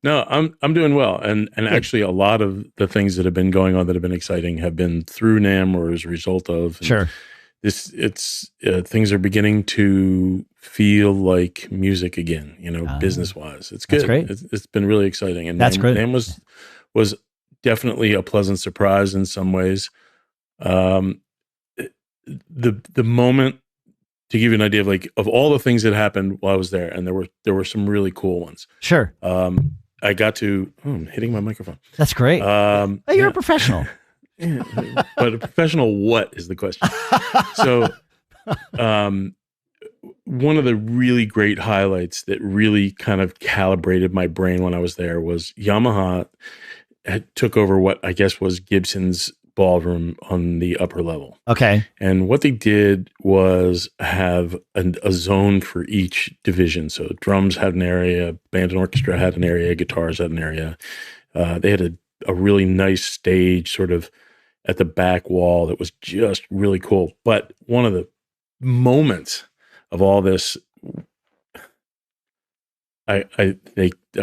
No, I'm doing well, and Good. actually, a lot of the things that have been going on that have been exciting have been through NAMM or as a result of. And Sure. it's things are beginning to feel like music again. Ah, Business wise, it's that's good. great. It's been really exciting, and That's great. NAMM was definitely a pleasant surprise in some ways. Um, the moment, to give you an idea of of all the things that happened while I was there, and there were some really cool ones. Sure. I got to. Oh, I'm hitting my microphone. That's great. Oh, you're a Yeah. professional. Yeah, but a professional what is the question? So, um, one of the really great highlights that really kind of calibrated my brain when I was there was Yamaha took over what I guess was Gibson's Ballroom on the upper level. Okay. And what they did was have a zone for each division. So drums had an area, band and orchestra had an area, guitars had an area. They had a really nice stage sort of at the back wall that was just really cool. But one of the moments of all this, I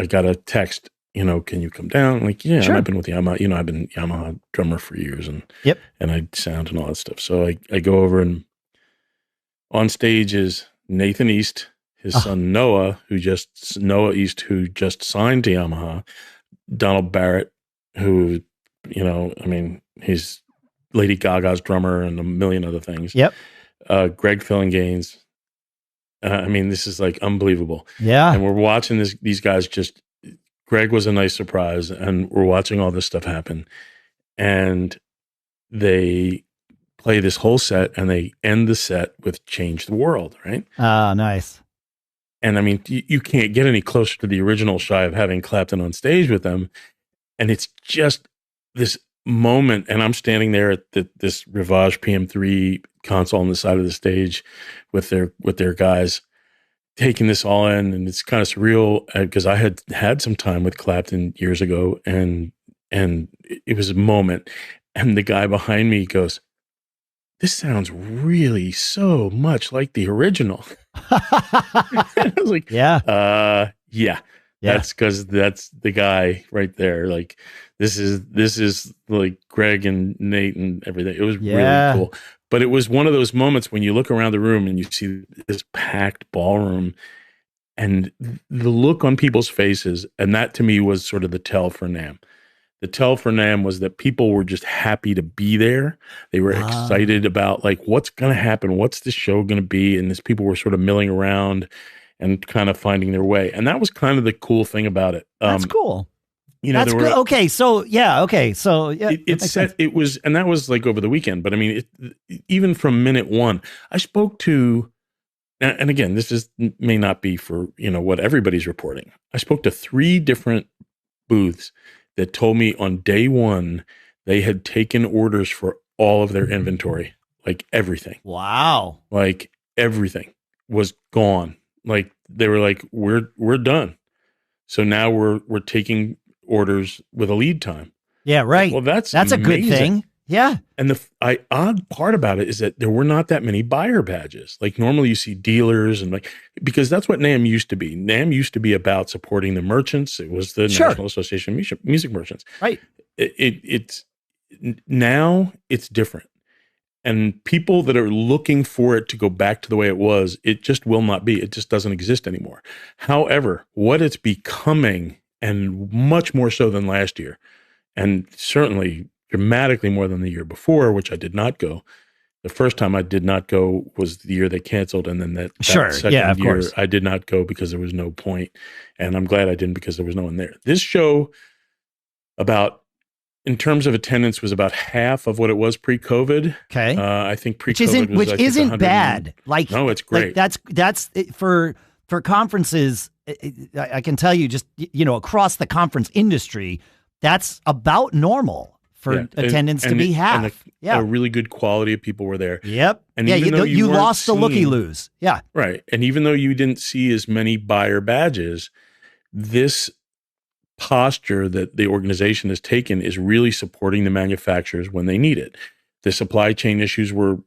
got a text, can you come down? I'm like, yeah. And Sure. I've been with Yamaha, I've been Yamaha drummer for years and Yep. I sound and all that stuff. So I go over, and on stage is Nathan East, his Oh, son Noah East, who just signed to Yamaha, Donald Barrett, who, he's Lady Gaga's drummer and a million other things. yep. Greg Fillinganes. This is like unbelievable. Yeah. And we're watching these guys Greg was a nice surprise, and we're watching all this stuff happen. And they play this whole set, and they end the set with Change the World, right? Ah, nice. And you can't get any closer to the original shy of having Clapton on stage with them. And it's just this moment, and I'm standing there at this Rivage PM3 console on the side of the stage with their guys taking this all in, and it's kind of surreal because I had some time with Clapton years ago, and it was a moment, and the guy behind me goes, "This sounds really so much like the original." I was like, Yeah. yeah. Yeah. That's because that's the guy right there. Like this is like Greg and Nate and everything. It was really Yeah. cool. But it was one of those moments when you look around the room and you see this packed ballroom and the look on people's faces. And that to me was sort of the tell for NAMM. The tell for NAMM was that people were just happy to be there. They were Ah, excited about like what's going to happen, what's the show going to be, and these people were sort of milling around and kind of finding their way. And that was kind of the cool thing about it. that's cool. There That's good. were Okay. So, yeah. Okay. So, yeah, it, that it makes sense. said it was, and that was like over the weekend. But even from minute one, I spoke to, and again, may not be for what everybody's reporting. I spoke to 3 different booths that told me on day one they had taken orders for all of their inventory, like everything. Wow. Like everything was gone. Like they were like, we're done. So now we're taking orders with a lead time. Yeah. Like, Right. well, that's That's a good amazing. thing. Yeah. And the odd part about it is that there were not that many buyer badges. Like normally you see dealers and because that's what NAMM used to be. NAMM used to be about supporting the merchants. It was the Sure. National Association of Music Merchants. Right. It's now it's different. And people that are looking for it to go back to the way it was, it just will not be. It just doesn't exist anymore. However, what it's becoming, and much more so than last year, and certainly dramatically more than the year before, which I did not go. The first time I did not go was the year they canceled. And then that Sure. second Yeah. Of year, course. I did not go because there was no point. And I'm glad I didn't because there was no one there. This show, in terms of attendance, was about half of what it was pre-COVID. Okay. I think pre-COVID was Which isn't bad. Like, no, it's great. Like that's for conferences. I can tell you, just across the conference industry, that's about normal for attendance to be half. And a really good quality of people were there. Yep. And yeah, even though you weren't lost the looky-loos. Yeah. Right. And even though you didn't see as many buyer badges, this posture that the organization has taken is really supporting the manufacturers when they need it. The supply chain issues were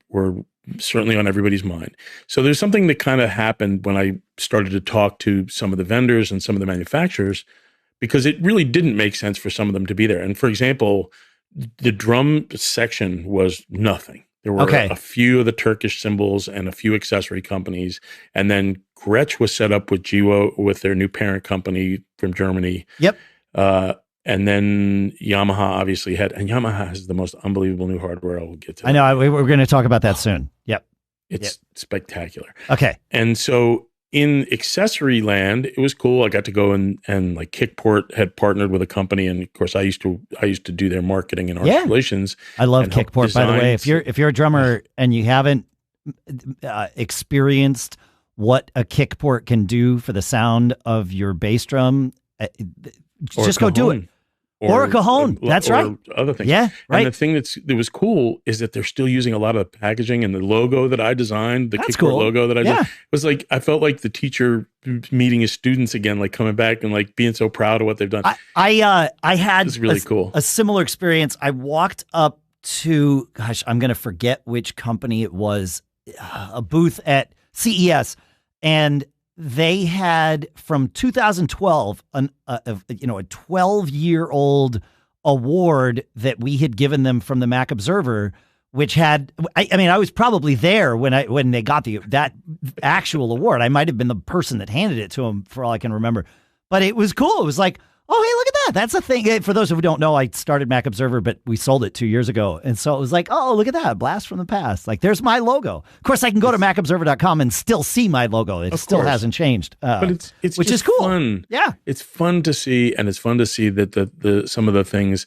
certainly on everybody's mind. So there's something that kind of happened when I started to talk to some of the vendors and some of the manufacturers, because it really didn't make sense for some of them to be there. And for example, the drum section was nothing. There were a few of the Turkish cymbals and a few accessory companies. And then Gretsch was set up with Jiwo, with their new parent company from Germany. Yep. And then Yamaha obviously and Yamaha has the most unbelievable new hardware. I'll get to. I know. We're going to talk about that soon. Yep. It's spectacular. Okay. And so in accessory land, it was cool. I got to go and like Kickport had partnered with a company, and of course I used to do their marketing and art relations. I love Kickport, by the way. If you're a drummer and you haven't experienced what a Kickport can do for the sound of your bass drum, just go do it. Or a cajon. That's right. Other things. Yeah, right. And the thing that was cool is that they're still using a lot of the packaging, and the logo that I designed, the Kickport logo that I did, was like, I felt like the teacher meeting his students again, like coming back and like being so proud of what they've done. I had it's really cool. A similar experience. I walked up to, I'm going to forget which company it was, a booth at CES, and they had from 2012 a 12-year-old award that we had given them from the Mac Observer, which had I was probably there when they got that actual award. I might have been the person that handed it to them for all I can remember, but it was cool. It was like, oh, hey, look at that. That's a thing. For those who don't know, I started Mac Observer, but we sold it 2 years ago. And so it was like, oh, look at that. Blast from the past. Like, there's my logo. Of course, I can go to macobserver.com and still see my logo. It still hasn't changed. But it's which is cool. Fun. Yeah. It's fun to see, and it's fun to see that the some of the things,